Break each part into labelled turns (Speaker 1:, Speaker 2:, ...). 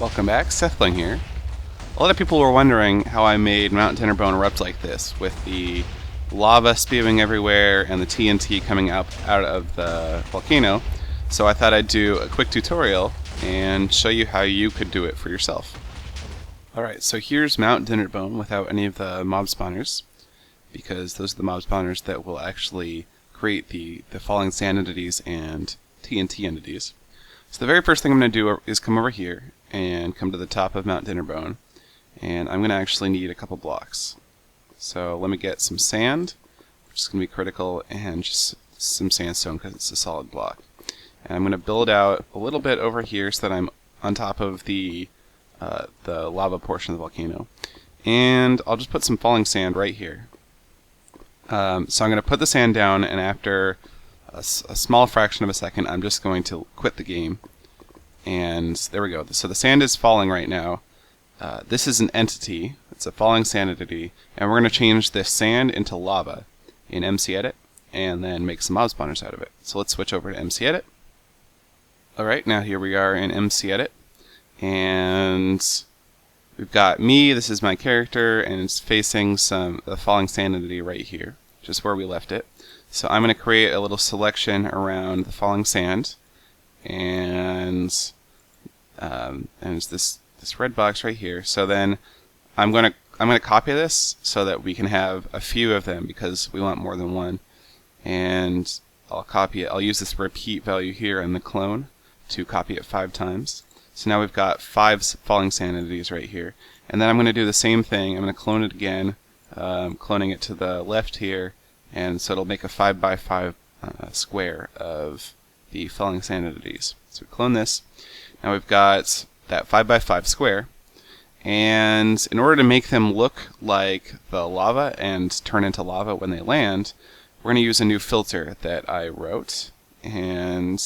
Speaker 1: Welcome back, Sethling here. A lot of people were wondering how I made Mount Dinnerbone erupt like this, with the lava spewing everywhere and the TNT coming out of the volcano. So I thought I'd do a quick tutorial and show you how you could do it for yourself. Alright, so here's Mount Dinnerbone without any of the mob spawners, because those are the mob spawners that will actually create the falling sand entities and TNT entities. So the very first thing I'm going to do is come over here and come to the top of Mount Dinnerbone, and I'm going to actually need a couple blocks. So let me get some sand, which is going to be critical, and just some sandstone because it's a solid block. And I'm going to build out a little bit over here so that I'm on top of the lava portion of the volcano. And I'll just put some falling sand right here. So I'm going to put the sand down, and after a small fraction of a second, I'm just going to quit the game. And there we go. So the sand is falling right now. This is an entity. It's a falling sand entity. And we're going to change this sand into lava in MC-Edit and then make some mob spawners out of it. So let's switch over to MC-Edit. Alright, now here we are in MC-Edit. And we've got me, this is my character, and it's facing the falling sand entity right here, just where we left it. So I'm going to create a little selection around the falling sand, and it's this red box right here. So then I'm going to copy this so that we can have a few of them because we want more than one. And I'll copy it. I'll use this repeat value here in the clone to copy it 5 times. So now we've got 5 falling sand entities right here. And then I'm going to do the same thing. I'm going to clone it again, cloning it to the left here, and so it'll make a 5 by 5 square of the falling sand entities. So we clone this. Now we've got that 5 by 5 square. And in order to make them look like the lava and turn into lava when they land, we're going to use a new filter that I wrote. And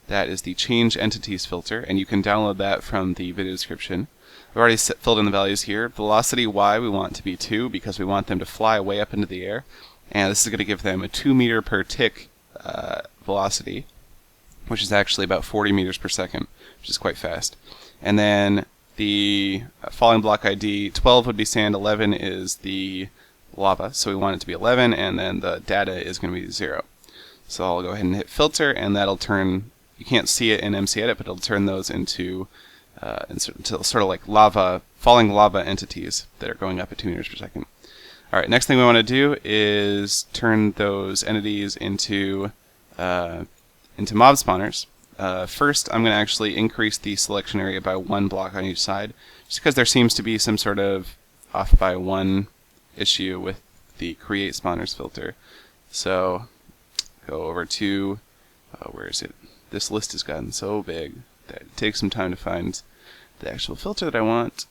Speaker 1: that is the Change Entities filter, and you can download that from the video description. I've already filled in the values here. Velocity Y we want to be 2 because we want them to fly way up into the air. And this is going to give them a 2 meter per tick velocity, which is actually about 40 meters per second, which is quite fast. And then the falling block ID, 12 would be sand, 11 is the lava, so we want it to be 11, and then the data is going to be 0. So I'll go ahead and hit filter, and that'll turn, you can't see it in MC-Edit, but it'll turn those into sort of like lava, falling lava entities that are going up at 2 meters per second. Alright, next thing we want to do is turn those entities into mob spawners. First, I'm going to actually increase the selection area by 1 block on each side, just because there seems to be some sort of off by 1 issue with the Create Spawners filter. So, go over to, where is it? This list has gotten so big that it takes some time to find the actual filter that I want.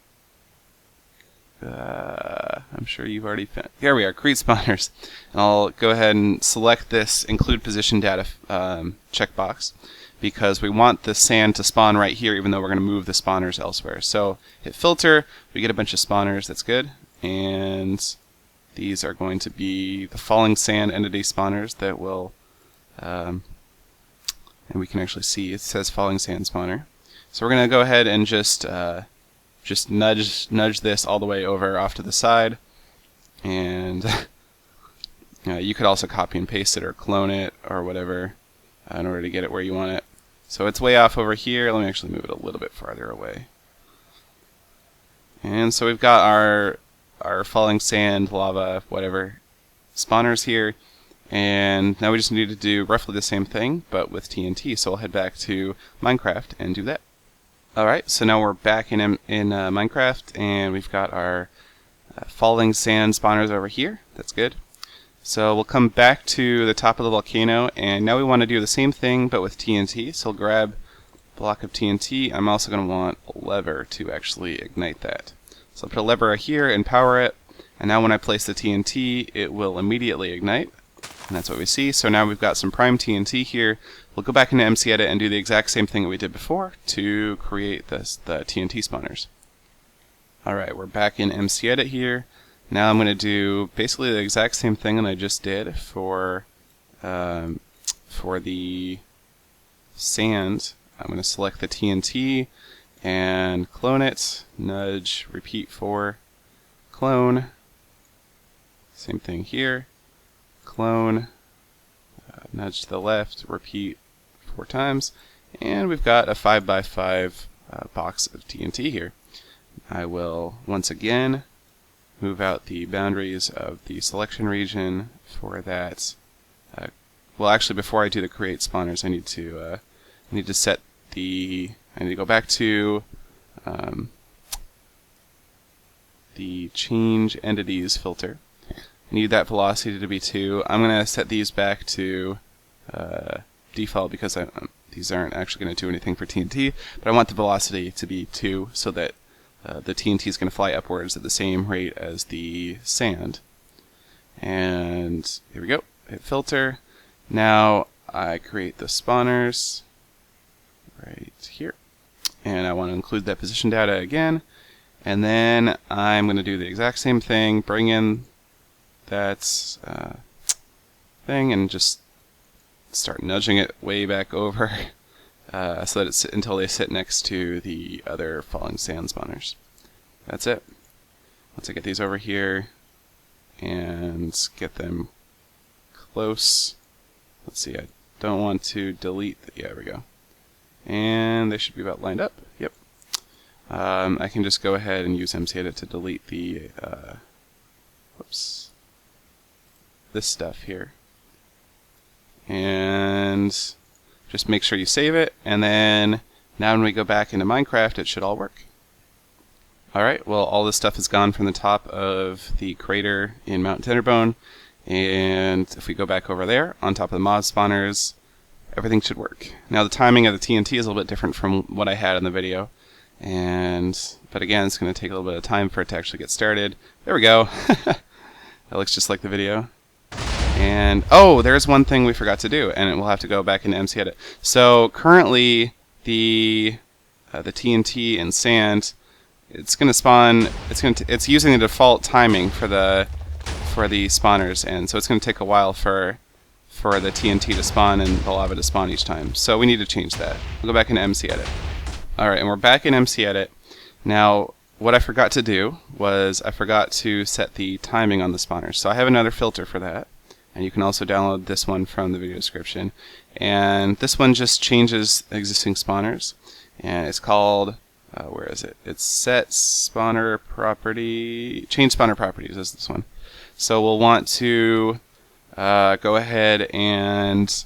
Speaker 1: I'm sure you've already found. Here we are, Create Spawners. And I'll go ahead and select this Include Position Data checkbox because we want the sand to spawn right here even though we're going to move the spawners elsewhere. So hit Filter, we get a bunch of spawners, that's good. And these are going to be the falling sand entity spawners that will, and we can actually see it says falling sand spawner. So we're going to go ahead and just nudge this all the way over off to the side, and you could also copy and paste it or clone it or whatever in order to get it where you want it. So it's way off over here. Let me actually move it a little bit farther away. And so we've got our falling sand, lava, whatever spawners here, and now we just need to do roughly the same thing but with TNT. So I'll head back to Minecraft and do that. Alright, so now we're back in Minecraft, and we've got our falling sand spawners over here. That's good. So we'll come back to the top of the volcano, and now we want to do the same thing but with TNT. So I'll grab a block of TNT. I'm also going to want a lever to actually ignite that. So I'll put a lever here and power it, and now when I place the TNT, it will immediately ignite. And that's what we see. So now we've got some prime TNT here. We'll go back into MC-Edit and do the exact same thing that we did before to create the TNT spawners. Alright, we're back in MC-Edit here. Now I'm going to do basically the exact same thing that I just did for the sand. I'm going to select the TNT, and clone it, nudge, repeat 4, clone, same thing here, clone, nudge to the left, repeat 4 times, and we've got a 5x5 box of TNT here. I will once again move out the boundaries of the selection region for that. Well, actually, before I do the create spawners, I need to set the. I need to go back to the change entities filter. I need that velocity to be 2. I'm going to set these back to default because these aren't actually going to do anything for TNT, but I want the velocity to be 2 so that the TNT is going to fly upwards at the same rate as the sand. And here we go. Hit filter. Now I create the spawners right here. And I want to include that position data again. And then I'm going to do the exact same thing, bring in that thing and just start nudging it way back over so that it's until they sit next to the other falling sand spawners. That's it. Once I get these over here and get them close. Let's see, I don't want to delete. Yeah, there we go. And they should be about lined up. Yep. I can just go ahead and use MCEdit to delete the this stuff here. And just make sure you save it, and then now when we go back into Minecraft, it should all work. Alright, well, all this stuff is gone from the top of the crater in Mount Dinnerbone, and if we go back over there, on top of the mob spawners, everything should work. Now the timing of the TNT is a little bit different from what I had in the video, but again, it's going to take a little bit of time for it to actually get started. There we go. That looks just like the video. And oh, there's one thing we forgot to do, and we'll have to go back into MCEdit. So currently, the TNT and sand, it's going to spawn. It's using the default timing for the spawners, and so it's going to take a while for the TNT to spawn and the lava to spawn each time. So we need to change that. We'll go back into MCEdit. All right, and we're back in MCEdit. Now, what I forgot to do was I forgot to set the timing on the spawners. So I have another filter for that. And you can also download this one from the video description. And this one just changes existing spawners. And it's called, where is it? It's set spawner property, change spawner properties is this one. So we'll want to go ahead and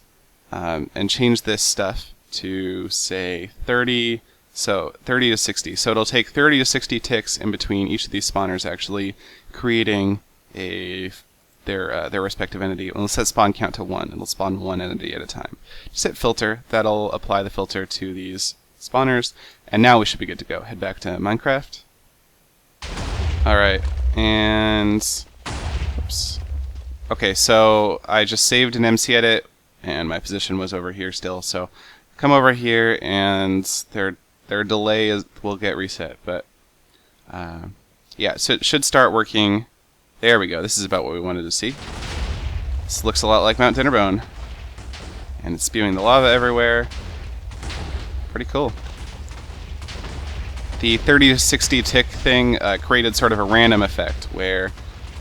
Speaker 1: change this stuff to say 30, so 30 to 60. So it'll take 30 to 60 ticks in between each of these spawners actually creating their respective entity. We'll set spawn count to 1. It'll spawn 1 entity at a time. Just hit filter. That'll apply the filter to these spawners. And now we should be good to go. Head back to Minecraft. Alright, and oops. Okay, so I just saved an MCEdit, and my position was over here still. So come over here, and their delay will get reset. But yeah, so it should start working. There we go. This is about what we wanted to see. This looks a lot like Mount Dinnerbone. And it's spewing the lava everywhere. Pretty cool. The 30 to 60 tick thing created sort of a random effect where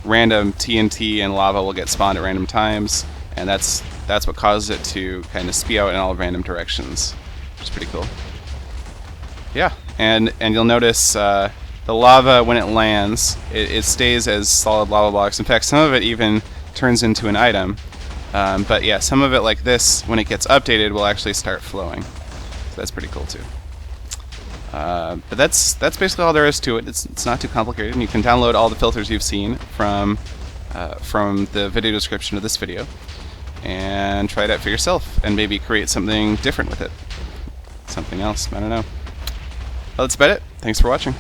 Speaker 1: random TNT and lava will get spawned at random times, and that's what causes it to kind of spew out in all random directions, which is pretty cool. Yeah, and you'll notice the lava, when it lands, it stays as solid lava blocks. In fact, some of it even turns into an item. But yeah, some of it like this, when it gets updated, will actually start flowing. So that's pretty cool too. But that's basically all there is to it. It's not too complicated, and you can download all the filters you've seen from the video description of this video, and try it out for yourself, and maybe create something different with it. Something else, I don't know. Well, that's about it. Thanks for watching.